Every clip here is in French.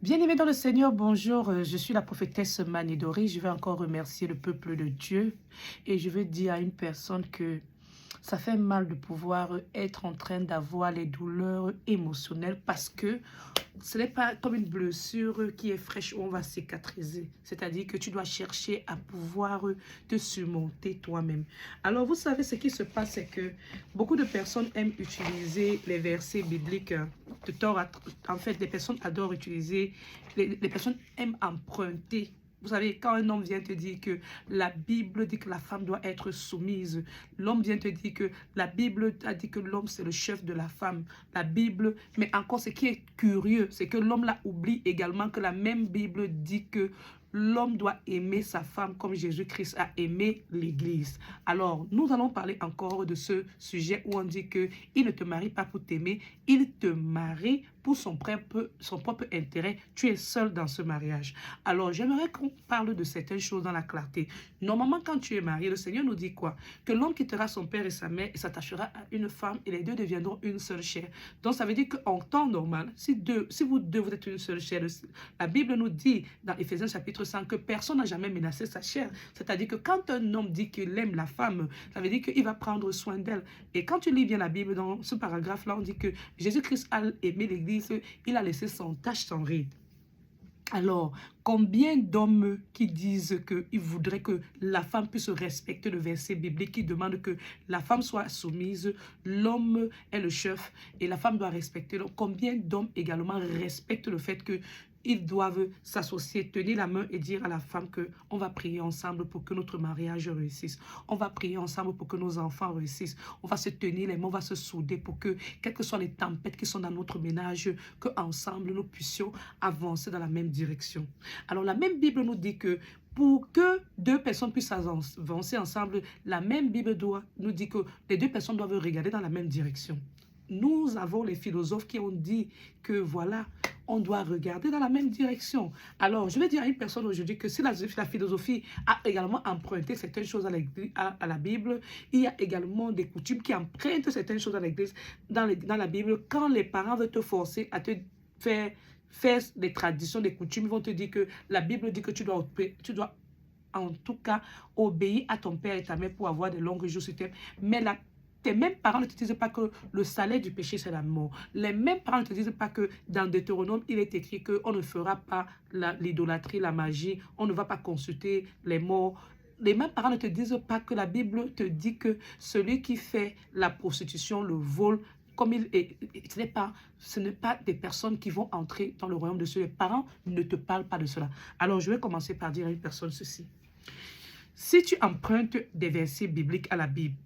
Bien-aimés dans le Seigneur, bonjour. Je suis la prophétesse Manidori. Je vais encore remercier le peuple de Dieu et je veux dire à une personne que ça fait mal de pouvoir être en train d'avoir les douleurs émotionnelles parce que ce n'est pas comme une blessure qui est fraîche où on va cicatriser. C'est-à-dire que tu dois chercher à pouvoir te surmonter toi-même. Alors, vous savez, ce qui se passe, c'est que beaucoup de personnes aiment utiliser les versets bibliques de tort en fait, les personnes adorent utiliser, les personnes aiment emprunter. Vous savez, quand un homme vient te dire que la Bible dit que la femme doit être soumise, l'homme vient te dire que la Bible a dit que l'homme c'est le chef de la femme. La Bible, mais encore ce qui est curieux, c'est que l'homme là oublie également que la même Bible dit que l'homme doit aimer sa femme comme Jésus-Christ a aimé l'Église. Alors, nous allons parler encore de ce sujet où on dit que il ne te marie pas pour t'aimer, il te marie pour son propre intérêt. Tu es seul dans ce mariage. Alors, j'aimerais qu'on parle de certaines choses dans la clarté. Normalement, quand tu es marié, le Seigneur nous dit quoi? Que l'homme quittera son père et sa mère et s'attachera à une femme et les deux deviendront une seule chair. Donc, ça veut dire qu'en temps normal, si vous deux, vous êtes une seule chair, la Bible nous dit dans Éphésiens chapitre 5 que personne n'a jamais menacé sa chair. C'est-à-dire que quand un homme dit qu'il aime la femme, ça veut dire qu'il va prendre soin d'elle. Et quand tu lis bien la Bible, dans ce paragraphe-là, on dit que Jésus-Christ a aimé l'Église, il a laissé sans tache, sans ride. Alors, combien d'hommes qui disent qu'ils voudraient que la femme puisse respecter le verset biblique qui demande que la femme soit soumise, l'homme est le chef et la femme doit respecter. Donc, combien d'hommes également respectent le fait que ils doivent s'associer, tenir la main et dire à la femme que on va prier ensemble pour que notre mariage réussisse. On va prier ensemble pour que nos enfants réussissent. On va se tenir les mains, on va se souder pour que, quelles que soient les tempêtes qui sont dans notre ménage, que ensemble nous puissions avancer dans la même direction. Alors la même Bible nous dit que pour que deux personnes puissent avancer ensemble, la même Bible nous dit que les deux personnes doivent regarder dans la même direction. Nous avons les philosophes qui ont dit que voilà, on doit regarder dans la même direction. Alors, je vais dire à une personne aujourd'hui que si la philosophie a également emprunté certaines choses à la Bible, il y a également des coutumes qui empruntent certaines choses à l'Église dans la Bible. Quand les parents veulent te forcer à te faire des traditions, des coutumes, ils vont te dire que la Bible dit que tu dois en tout cas obéir à ton père et ta mère pour avoir de longues jours sur terre. Mais tes mêmes parents ne te disent pas que le salaire du péché, c'est la mort. Les mêmes parents ne te disent pas que dans Deutéronome, il est écrit qu'on ne fera pas l'idolâtrie, la magie, on ne va pas consulter les morts. Les mêmes parents ne te disent pas que la Bible te dit que celui qui fait la prostitution, le vol, comme ce n'est pas des personnes qui vont entrer dans le royaume de Dieu. Les parents ne te parlent pas de cela. Alors, je vais commencer par dire à une personne ceci. Si tu empruntes des versets bibliques à la Bible,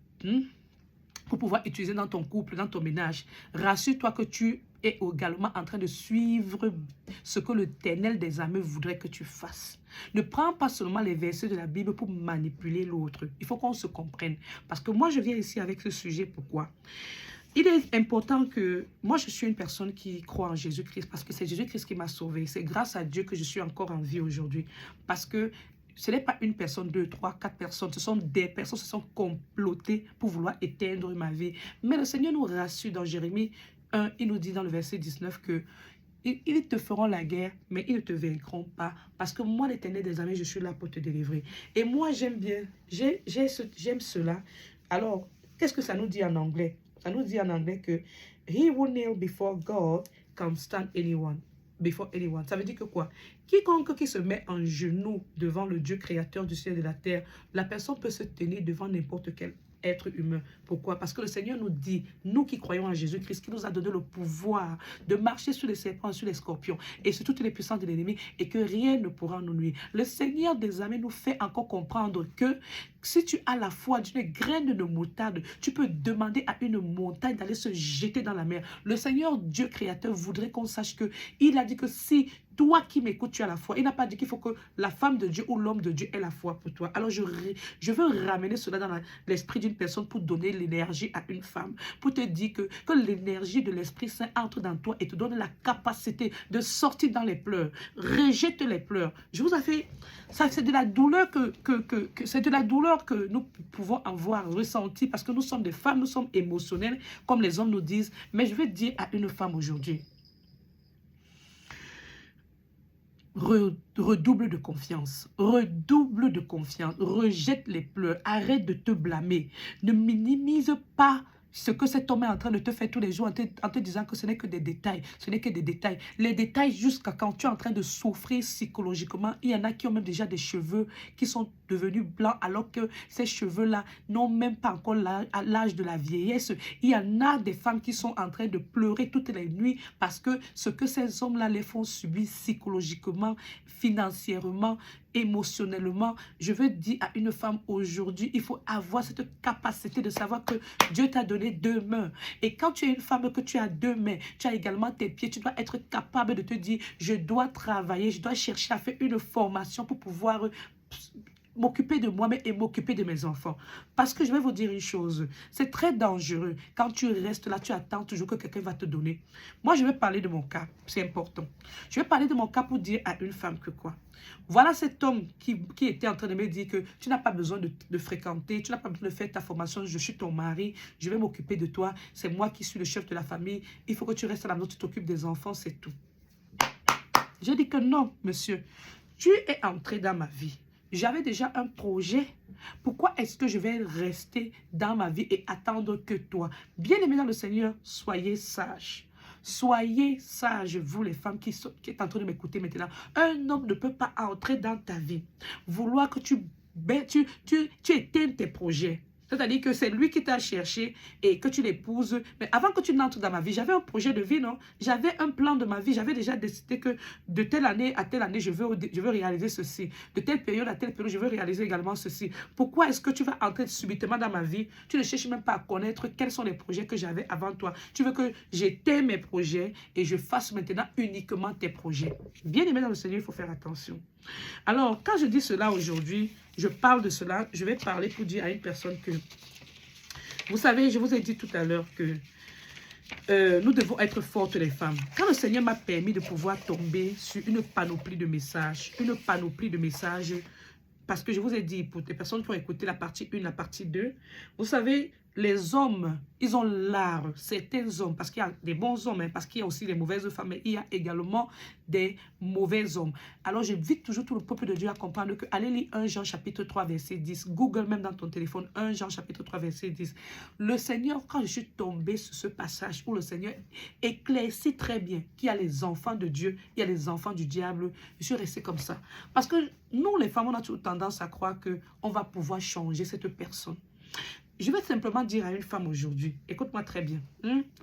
pour pouvoir utiliser dans ton couple, dans ton ménage, rassure-toi que tu es également en train de suivre ce que l'Éternel des armées voudrait que tu fasses. Ne prends pas seulement les versets de la Bible pour manipuler l'autre. Il faut qu'on se comprenne. Parce que moi, je viens ici avec ce sujet. Pourquoi? Il est important que... Moi, je suis une personne qui croit en Jésus-Christ parce que c'est Jésus-Christ qui m'a sauvé. C'est grâce à Dieu que je suis encore en vie aujourd'hui. Parce que ce n'est pas une personne, deux, trois, quatre personnes. Ce sont des personnes qui se sont complotées pour vouloir éteindre ma vie. Mais le Seigneur nous rassure dans Jérémie 1. Il nous dit dans le verset 19 que ils te feront la guerre, mais ils ne te vaincront pas. Parce que moi, l'Éternel des armées, je suis là pour te délivrer. Et moi, j'aime bien. J'aime cela. Alors, qu'est-ce que ça nous dit en anglais? Ça nous dit en anglais que He who kneel before God can stand anyone. Before anyone. Ça veut dire que quoi? Quiconque qui se met en genoux devant le Dieu créateur du ciel et de la terre, la personne peut se tenir devant n'importe quel être humain. Pourquoi? Parce que le Seigneur nous dit, nous qui croyons en Jésus-Christ, qui nous a donné le pouvoir de marcher sur les serpents, sur les scorpions et sur toutes les puissances de l'ennemi et que rien ne pourra nous nuire. Le Seigneur des armées nous fait encore comprendre que si tu as la foi d'une graine de moutarde, tu peux demander à une montagne d'aller se jeter dans la mer. Le Seigneur Dieu créateur voudrait qu'on sache que il a dit que si toi qui m'écoutes, tu as la foi. Il n'a pas dit qu'il faut que la femme de Dieu ou l'homme de Dieu ait la foi pour toi. Alors, je veux ramener cela dans l'esprit d'une personne pour donner l'énergie à une femme. Pour te dire que l'énergie de l'Esprit Saint entre dans toi et te donne la capacité de sortir dans les pleurs. Rejette les pleurs. Je vous ai fait... Ça, c'est de la douleur c'est de la douleur que nous pouvons avoir ressenti parce que nous sommes des femmes, nous sommes émotionnelles, comme les hommes nous disent. Mais je vais dire à une femme aujourd'hui, redouble de confiance. Redouble de confiance. Rejette les pleurs. Arrête de te blâmer. Ne minimise pas ce que cet homme est en train de te faire tous les jours en te disant que ce n'est que des détails. Ce n'est que des détails. Les détails jusqu'à quand tu es en train de souffrir psychologiquement. Il y en a qui ont même déjà des cheveux qui sont devenus blancs alors que ces cheveux-là n'ont même pas encore l'âge de la vieillesse. Il y en a des femmes qui sont en train de pleurer toutes les nuits parce que ce que ces hommes-là les font subir psychologiquement, financièrement, émotionnellement. Je veux dire à une femme aujourd'hui, il faut avoir cette capacité de savoir que Dieu t'a donné deux mains. Et quand tu es une femme que tu as deux mains, tu as également tes pieds, tu dois être capable de te dire, je dois travailler, je dois chercher à faire une formation pour pouvoir m'occuper de moi-même et m'occuper de mes enfants. Parce que je vais vous dire une chose, c'est très dangereux. Quand tu restes là, tu attends toujours que quelqu'un va te donner. Moi, je vais parler de mon cas, c'est important. Je vais parler de mon cas pour dire à une femme que quoi? Voilà cet homme qui était en train de me dire que tu n'as pas besoin de fréquenter, tu n'as pas besoin de faire ta formation, je suis ton mari, je vais m'occuper de toi, c'est moi qui suis le chef de la famille, il faut que tu restes à la maison, tu t'occupes des enfants, c'est tout. Je dis que non, monsieur, tu es entré dans ma vie. J'avais déjà un projet. Pourquoi est-ce que je vais rester dans ma vie et attendre que toi? Bien-aimés dans le Seigneur, soyez sages. Soyez sages, vous les femmes qui êtes en train de m'écouter maintenant. Un homme ne peut pas entrer dans ta vie. Vouloir que tu éteignes tes projets. C'est-à-dire que c'est lui qui t'a cherché et que tu l'épouses. Mais avant que tu n'entres dans ma vie, j'avais un projet de vie, non? J'avais un plan de ma vie. J'avais déjà décidé que de telle année à telle année, je veux réaliser ceci. De telle période à telle période, je veux réaliser également ceci. Pourquoi est-ce que tu vas entrer subitement dans ma vie? Tu ne cherches même pas à connaître quels sont les projets que j'avais avant toi. Tu veux que j'éteigne mes projets et je fasse maintenant uniquement tes projets. Bien aimé dans le Seigneur, il faut faire attention. Alors, quand je dis cela aujourd'hui, je parle de cela, je vais parler pour dire à une personne que, vous savez, je vous ai dit tout à l'heure que nous devons être fortes les femmes. Quand le Seigneur m'a permis de pouvoir tomber sur une panoplie de messages, parce que je vous ai dit, pour les personnes qui ont écouté la partie 1, la partie 2, vous savez, les hommes, ils ont l'art, certains hommes, parce qu'il y a des bons hommes, hein, parce qu'il y a aussi des mauvaises femmes, mais il y a également des mauvais hommes. Alors, j'invite toujours tout le peuple de Dieu à comprendre que, allez lire 1 Jean chapitre 3, verset 10, Google même dans ton téléphone, 1 Jean chapitre 3, verset 10. Le Seigneur, quand je suis tombée sur ce passage où le Seigneur éclaircit très bien qu'il y a les enfants de Dieu, il y a les enfants du diable, je suis restée comme ça. Parce que nous, les femmes, on a toujours tendance à croire qu'on va pouvoir changer cette personne. Je vais simplement dire à une femme aujourd'hui, écoute-moi très bien,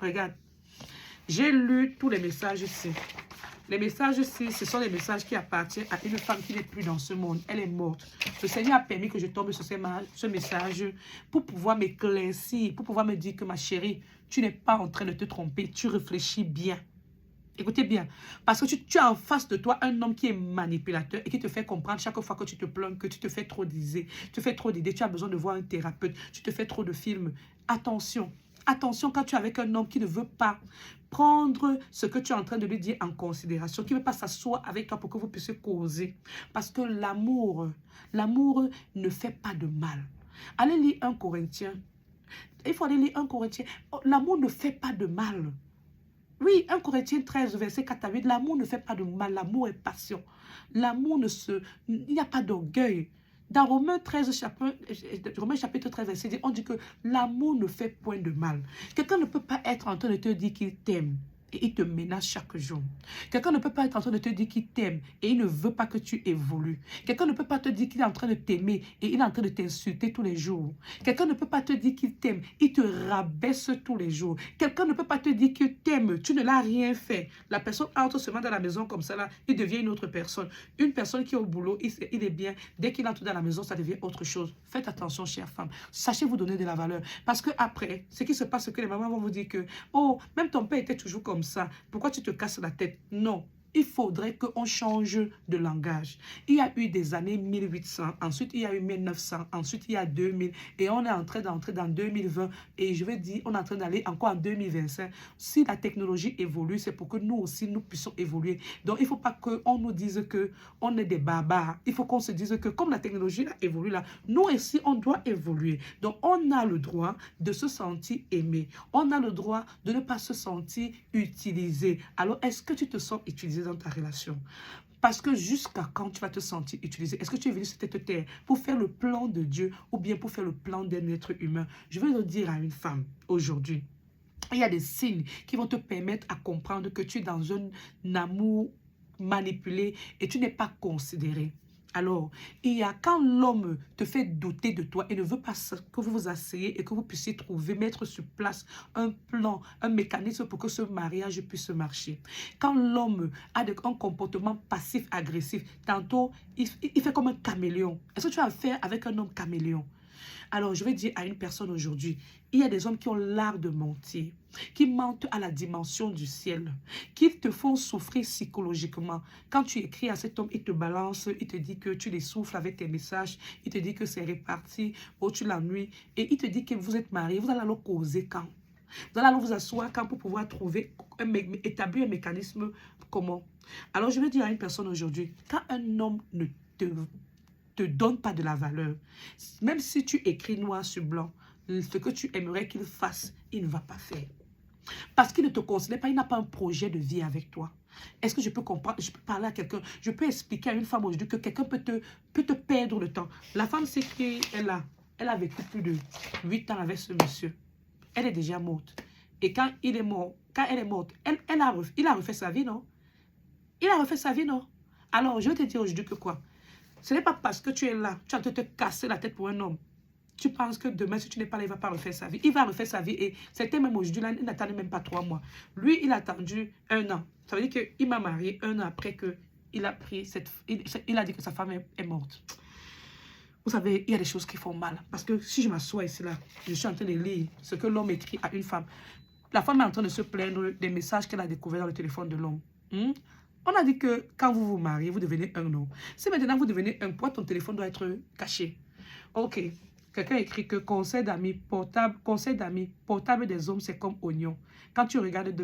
regarde, j'ai lu tous les messages ici. Les messages ici, ce sont des messages qui appartiennent à une femme qui n'est plus dans ce monde, elle est morte. Le Seigneur a permis que je tombe sur ce message pour pouvoir m'éclaircir, pour pouvoir me dire que ma chérie, tu n'es pas en train de te tromper, tu réfléchis bien. Écoutez bien, parce que tu as en face de toi un homme qui est manipulateur et qui te fait comprendre chaque fois que tu te plains que tu te fais trop d'idées, tu as besoin de voir un thérapeute, tu te fais trop de films. Attention, attention quand tu es avec un homme qui ne veut pas prendre ce que tu es en train de lui dire en considération, qui ne veut pas s'asseoir avec toi pour que vous puissiez causer. Parce que l'amour ne fait pas de mal. Allez lire 1 Corinthiens. Il faut aller lire 1 Corinthiens. L'amour ne fait pas de mal. Oui, 1 Corinthiens 13, verset 4 à 8, l'amour ne fait pas de mal, l'amour est passion. L'amour il n'y a pas d'orgueil. Dans Romains chapitre 13, verset 10, on dit que l'amour ne fait point de mal. Quelqu'un ne peut pas être en train de te dire qu'il t'aime et il te menace chaque jour. Quelqu'un ne peut pas être en train de te dire qu'il t'aime et il ne veut pas que tu évolues. Quelqu'un ne peut pas te dire qu'il est en train de t'aimer et il est en train de t'insulter tous les jours. Quelqu'un ne peut pas te dire qu'il t'aime, il te rabaisse tous les jours. Quelqu'un ne peut pas te dire qu'il t'aime, tu ne l'as rien fait. La personne entre seulement dans la maison comme ça, là, il devient une autre personne. Une personne qui est au boulot, il est bien. Dès qu'il entre dans la maison, ça devient autre chose. Faites attention, chères femmes. Sachez vous donner de la valeur. Parce que après, ce qui se passe, c'est que les mamans vont vous dire que, oh, même ton père était toujours comme ça. Pourquoi tu te casses la tête? Non. Il faudrait qu'on change de langage. Il y a eu des années 1800, ensuite il y a eu 1900, ensuite il y a 2000 et on est en train d'entrer dans 2020 et je vais dire, on est en train d'aller encore en 2025. Si la technologie évolue, c'est pour que nous aussi nous puissions évoluer. Donc il ne faut pas qu'on nous dise qu'on est des barbares. Il faut qu'on se dise que comme la technologie a évolué là, nous aussi on doit évoluer. Donc on a le droit de se sentir aimé. On a le droit de ne pas se sentir utilisé. Alors est-ce que tu te sens utilisé utiliser dans ta relation. Parce que jusqu'à quand tu vas te sentir utilisé? Est-ce que tu es venu sur cette terre pour faire le plan de Dieu ou bien pour faire le plan d'un être humain? Je veux le dire à une femme aujourd'hui. Il y a des signes qui vont te permettre à comprendre que tu es dans un amour manipulé et tu n'es pas considéré. Alors, il y a quand l'homme te fait douter de toi et ne veut pas que vous vous asseyez et que vous puissiez trouver, mettre sur place un plan, un mécanisme pour que ce mariage puisse marcher. Quand l'homme a un comportement passif-agressif, tantôt, il fait comme un caméléon. Est-ce que tu as affaire avec un homme caméléon? Alors, je vais dire à une personne aujourd'hui, il y a des hommes qui ont l'art de mentir, qui mentent à la dimension du ciel, qui te font souffrir psychologiquement. Quand tu écris à cet homme, il te balance, il te dit que tu les souffles avec tes messages, il te dit que c'est réparti, ou tu l'ennuies, et il te dit que vous êtes mariés, vous allez alors causer quand? Vous allez alors vous asseoir quand pour pouvoir trouver, établir un mécanisme comment? Alors, je vais dire à une personne aujourd'hui, quand un homme ne te donne pas de la valeur, même si tu écris noir sur blanc, ce que tu aimerais qu'il fasse, il ne va pas faire. Parce qu'il ne te considère pas, il n'a pas un projet de vie avec toi. Est-ce que je peux comprendre, je peux parler à quelqu'un, je peux expliquer à une femme aujourd'hui que quelqu'un peut te perdre le temps. La femme sait qu'elle a vécu plus de 8 ans avec ce monsieur. Elle est déjà morte. Et quand il est mort, quand elle est morte, il a refait sa vie, non? Il a refait sa vie, non? Alors, je vais te dire aujourd'hui que quoi? Ce n'est pas parce que tu es là, tu es en train de te casser la tête pour un homme. Tu penses que demain, si tu n'es pas là, il ne va pas refaire sa vie. Il va refaire sa vie et c'était même aujourd'hui, là, il n'attendait même pas 3 mois. Lui, il a attendu 1 an. Ça veut dire qu'il m'a marié 1 an après qu'il a pris il a dit que sa femme est morte. Vous savez, il y a des choses qui font mal. Parce que si je m'assois ici, là, je suis en train de lire ce que l'homme écrit à une femme. La femme est en train de se plaindre des messages qu'elle a découverts dans le téléphone de l'homme. On a dit que quand vous vous mariez, vous devenez un homme. Si maintenant vous devenez un poids, ton téléphone doit être caché. Ok. Quelqu'un écrit que conseil d'amis portable des hommes, c'est comme oignon. Quand tu regardes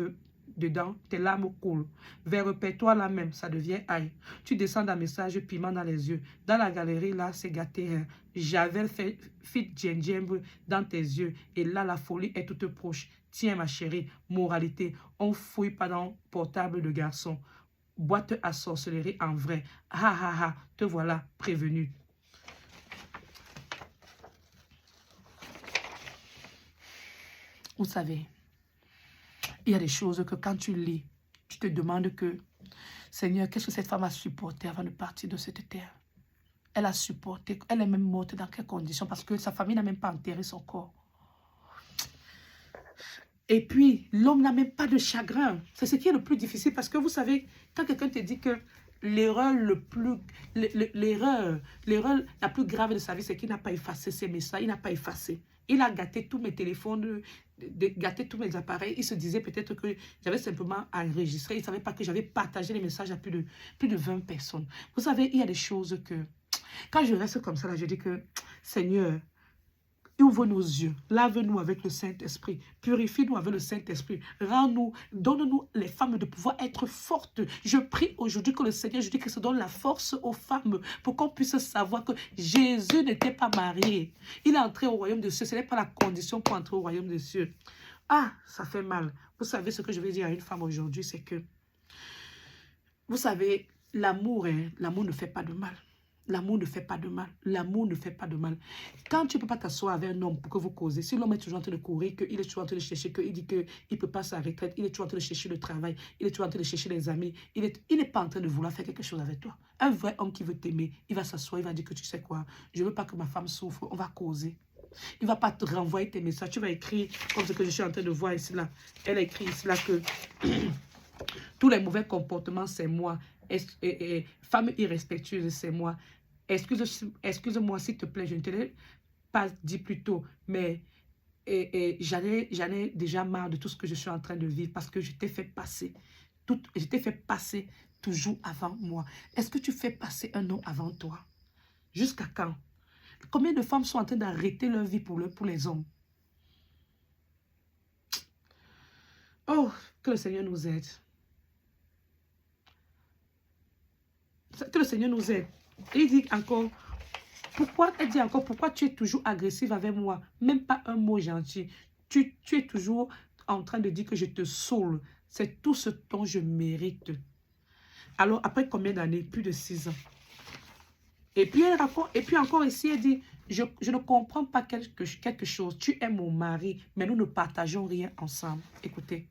dedans, tes larmes coulent. Vers toi là même, ça devient ail. Tu descends d'un message piment dans les yeux. Dans la galerie, là, c'est gâté. Javel fit gingembre dans tes yeux. Et là, la folie est toute proche. Tiens, ma chérie, moralité, on fouille pas dans portable de garçon. Boîte à sorcellerie en vrai. Ha ha ha, te voilà prévenu. Vous savez, il y a des choses que quand tu lis, tu te demandes que, Seigneur, qu'est-ce que cette femme a supporté avant de partir de cette terre? Elle a supporté, elle est même morte dans quelles conditions? Parce que sa famille n'a même pas enterré son corps. Et puis, l'homme n'a même pas de chagrin. C'est ce qui est le plus difficile parce que vous savez, quand quelqu'un te dit que l'erreur la plus grave de sa vie, c'est qu'il n'a pas effacé ses messages, il n'a pas effacé. Il a gâté tous mes téléphones, gâté tous mes appareils. Il se disait peut-être que j'avais simplement enregistré. Il ne savait pas que j'avais partagé les messages à plus de 20 personnes. Vous savez, il y a des choses que, quand je reste comme ça, là, je dis que, Seigneur, ouvre nos yeux, lave-nous avec le Saint-Esprit, purifie-nous avec le Saint-Esprit, rends-nous, donne-nous les femmes de pouvoir être fortes. Je prie aujourd'hui que le Seigneur Jésus-Christ donne la force aux femmes pour qu'on puisse savoir que Jésus n'était pas marié. Il est entré au royaume des cieux, ce n'est pas la condition pour entrer au royaume des cieux. Ah, ça fait mal. Vous savez ce que je vais dire à une femme aujourd'hui, c'est que, vous savez, l'amour ne fait pas de mal. L'amour ne fait pas de mal. L'amour ne fait pas de mal. Quand tu ne peux pas t'asseoir avec un homme pour que vous causez, si l'homme est toujours en train de courir, qu'il est toujours en train de chercher, qu'il dit qu'il ne peut pas sa retraite, il est toujours en train de chercher le travail, il est toujours en train de chercher les amis, il n'est pas en train de vouloir faire quelque chose avec toi. Un vrai homme qui veut t'aimer, il va s'asseoir, il va dire que tu sais quoi, je ne veux pas que ma femme souffre, on va causer. Il ne va pas te renvoyer tes messages, tu vas écrire comme ce que je suis en train de voir ici là. Elle a écrit ici là que tous les mauvais comportements, c'est moi. Femme irrespectueuse, c'est moi. Excuse-moi, s'il te plaît, je ne te l'ai pas dit plus tôt, mais j'en ai déjà marre de tout ce que je suis en train de vivre parce que je t'ai fait passer. Je t'ai fait passer toujours avant moi. Est-ce que tu fais passer un homme avant toi? Jusqu'à quand? Combien de femmes sont en train d'arrêter leur vie pour les hommes? Oh, que le Seigneur nous aide. Que le Seigneur nous aide. Et il dit encore, pourquoi tu es toujours agressive avec moi? Même pas un mot gentil. Tu es toujours en train de dire que je te saoule. C'est tout ce dont je mérite. Alors, après combien d'années? Plus de 6 ans. Et puis, elle raconte, et puis encore ici, elle dit, je ne comprends pas quelque chose. Tu es mon mari, mais nous ne partageons rien ensemble. Écoutez,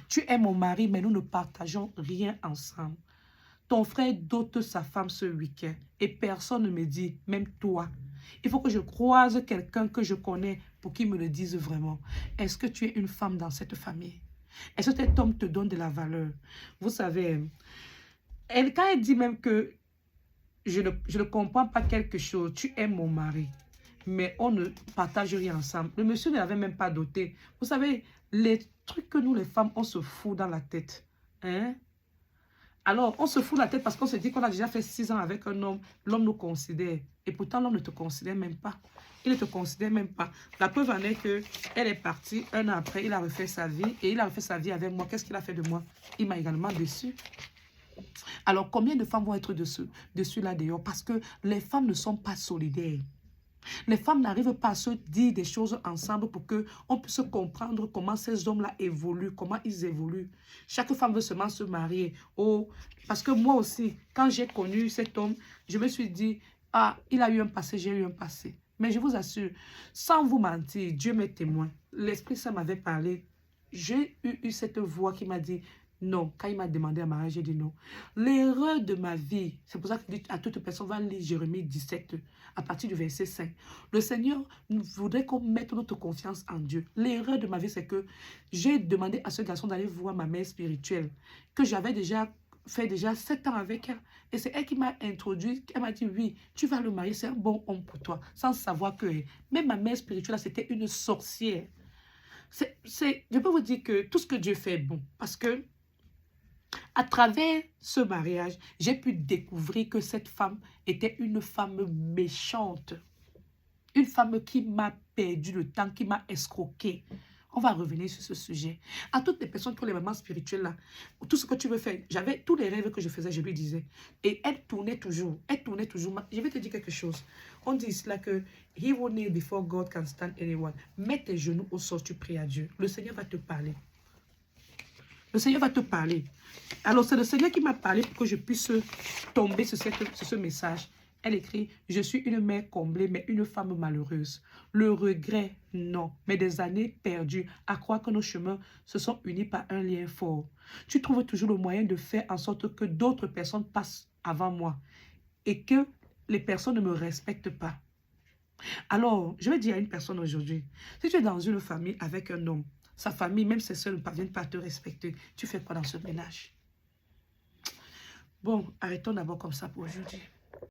tu es mon mari, mais nous ne partageons rien ensemble. Ton frère dote sa femme ce week-end et personne ne me dit, même toi. Il faut que je croise quelqu'un que je connais pour qu'il me le dise vraiment. Est-ce que tu es une femme dans cette famille? Est-ce que cet homme te donne de la valeur? Vous savez, quand elle dit même que je ne comprends pas quelque chose, tu es mon mari, mais on ne partage rien ensemble. Le monsieur ne l'avait même pas doté. Vous savez, les trucs que nous les femmes, on se fout dans la tête. Hein? Alors, on se fout la tête parce qu'on se dit qu'on a déjà fait 6 ans avec un homme. L'homme nous considère. Et pourtant, l'homme ne te considère même pas. Il ne te considère même pas. La preuve en est qu'elle est partie. 1 an après, il a refait sa vie. Et il a refait sa vie avec moi. Qu'est-ce qu'il a fait de moi? Il m'a également déçu. Alors, combien de femmes vont être dessus là d'ailleurs? Parce que les femmes ne sont pas solidaires. Les femmes n'arrivent pas à se dire des choses ensemble pour qu'on puisse comprendre comment ces hommes-là évoluent, comment ils évoluent. Chaque femme veut seulement se marier. Oh, parce que moi aussi, quand j'ai connu cet homme, je me suis dit, ah, il a eu un passé, j'ai eu un passé. Mais je vous assure, sans vous mentir, Dieu m'est témoin. L'Esprit Saint m'avait parlé. J'ai eu cette voix qui m'a dit, non. Quand il m'a demandé à marier, j'ai dit non. L'erreur de ma vie, c'est pour ça que je dis à toute personne, va lire Jérémie 17, à partir du verset 5. Le Seigneur voudrait qu'on mette notre confiance en Dieu. L'erreur de ma vie, c'est que j'ai demandé à ce garçon d'aller voir ma mère spirituelle, que j'avais déjà fait 7 ans avec elle. Et c'est elle qui m'a introduit. Elle m'a dit, oui, tu vas le marier, c'est un bon homme pour toi. Sans savoir que même ma mère spirituelle, c'était une sorcière. Je peux vous dire que tout ce que Dieu fait est bon. Parce que à travers ce mariage, j'ai pu découvrir que cette femme était une femme méchante. Une femme qui m'a perdu le temps, qui m'a escroqué. On va revenir sur ce sujet. À toutes les personnes qui ont les mamans spirituelles là, tout ce que tu veux faire, j'avais tous les rêves que je faisais, je lui disais. Et elle tournait toujours, elle tournait toujours. Je vais te dire quelque chose. On dit cela que He will kneel before God can stand anyone. Mets tes genoux au sol, tu pries à Dieu. Le Seigneur va te parler. Le Seigneur va te parler. Alors, c'est le Seigneur qui m'a parlé pour que je puisse tomber sur ce message. Elle écrit, je suis une mère comblée, mais une femme malheureuse. Le regret, non, mais des années perdues à croire que nos chemins se sont unis par un lien fort. Tu trouves toujours le moyen de faire en sorte que d'autres personnes passent avant moi et que les personnes ne me respectent pas. Alors, je vais dire à une personne aujourd'hui, si tu es dans une famille avec un homme, sa famille, même ses soeurs ne parviennent pas à te respecter, tu fais quoi dans ce ménage? Bon, arrêtons d'abord comme ça pour aujourd'hui.